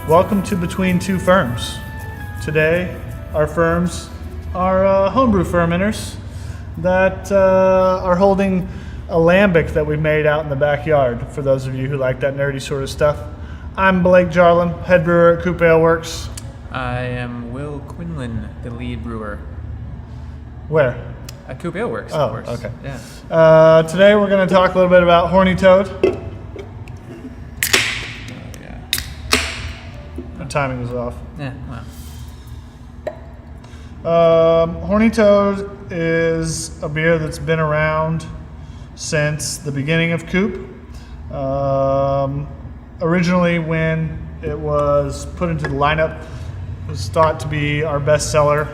Welcome to Between Two Ferms. Today, our Ferms are homebrew fermenters that are holding a lambic that we made out in the backyard, for those of you who like that nerdy sort of stuff. I'm Blake Jarolim, head brewer at COOP Ale Works. I am Will Quinlin, the lead brewer. Where? At COOP Ale Works, Oh, of course. okay. Yeah. Today we're going to talk a little bit about Horny Toad. The timing was off. Yeah, wow. Horny Toad is a beer that's been around since the beginning of COOP. Originally, when it was put into the lineup, it was thought to be our best seller,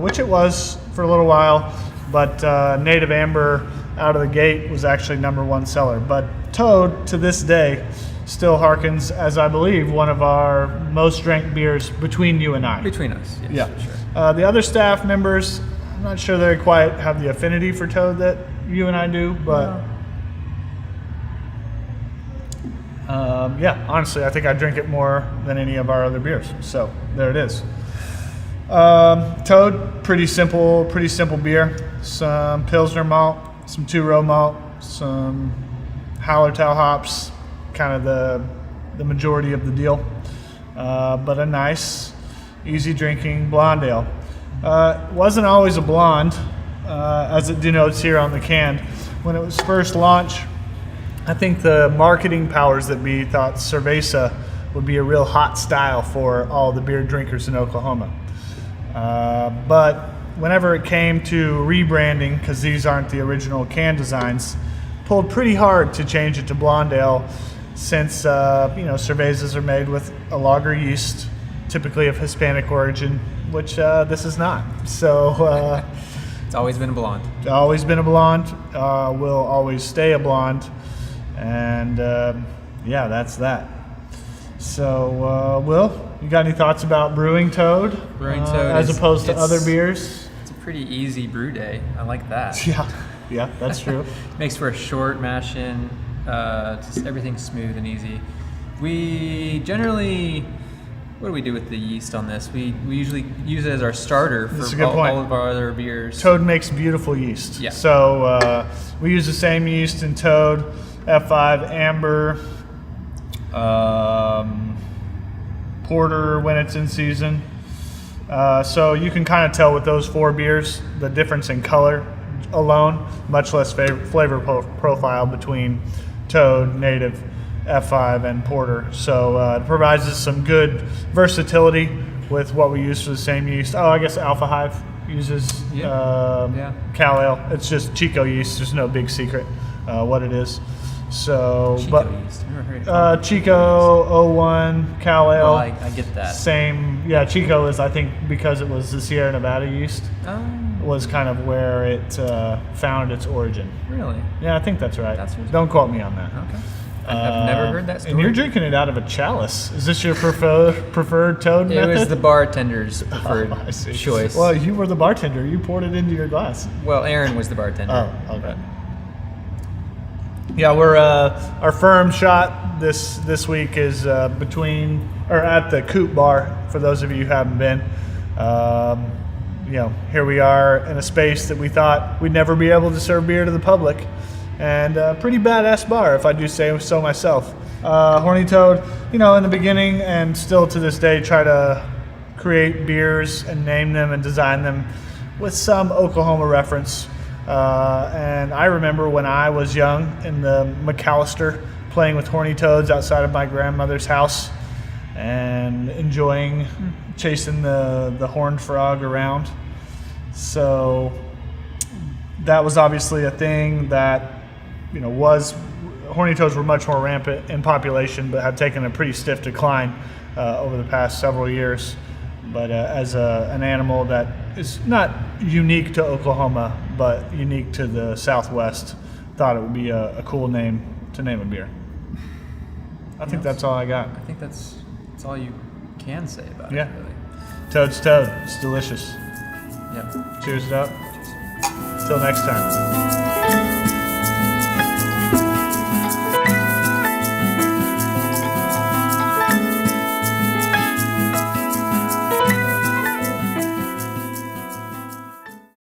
which it was for a little while, but Native Amber out of the gate was actually #1 seller. But Toad, to this day, still harkens as, I believe, one of our most drank beers between you and I. Between us, yes, Yeah. for sure. The other staff members, I'm not sure they quite have the affinity for Toad that you and I do, but yeah, honestly, I think I drink it more than any of our other beers. So there it is. Toad, pretty simple beer. Some pilsner malt, some 2-row malt, some Hallertau hops, kind of the majority of the deal. But a nice, easy drinking blonde ale. Wasn't always a blonde, as it denotes here on the can. When it was first launched, I think the marketing powers that be thought cerveza would be a real hot style for all the beer drinkers in Oklahoma. But whenever it came to rebranding, because these aren't the original can designs, pulled pretty hard to change it to blonde ale, since cervezas are made with a lager yeast, typically of Hispanic origin, which this is not. So It's always been a blonde. always been a blonde, will always stay a blonde, and yeah, that's that. So Will, you got any thoughts about brewing Toad? Brewing Toad as opposed to other beers? It's a pretty easy brew day. I like that. Yeah, that's true. Makes for a short mash in. Just everything's smooth and easy. We generally, what do we do with the yeast on this? We usually use it as our starter for all of our other beers. Toad makes beautiful yeast. Yeah. So we use the same yeast in Toad, F5, Amber, Porter when it's in season. So you can kind of tell with those 4 beers the difference in color alone, much less flavor profile between Toad, Native, F5, and Porter. So it provides us some good versatility with what we use for the same yeast. Oh, I guess Alpha Hive uses Cal Ale. It's just Chico yeast. There's no big secret what it is. So, Chico yeast. I've never heard of Chico 01 Cal Ale. Well, I get that. Same. Yeah, Chico is, I think, because it was the Sierra Nevada yeast. Was kind of where it found its origin. Really? Yeah, I think that's right. That's Don't quote me on that. Okay. I've never heard that story. And you're drinking it out of a chalice. Is this your preferred Toad method? It was the bartender's preferred choice. Well, you were the bartender. You poured it into your glass. Well, Aaron was the bartender. Oh, okay. Yeah, we're our firm shot this week is at the COOP bar. For those of you who haven't been. Here we are in a space that we thought we'd never be able to serve beer to the public, and a pretty badass bar, if I do say so myself. Horny Toad, in the beginning and still to this day, try to create beers and name them and design them with some Oklahoma reference. And I remember when I was young in the McAllister, playing with Horny Toads outside of my grandmother's house and enjoying chasing the horned frog around. So that was obviously a thing that Horny Toads were much more rampant in population, but had taken a pretty stiff decline over the past several years. But as an animal that is not unique to Oklahoma, but unique to the Southwest, thought it would be a cool name to name a beer. I think that's all I got. I think that's all you can say about it, really. Toad's Toad. It's delicious. Yep. Cheers it up. Cheers. Till next time.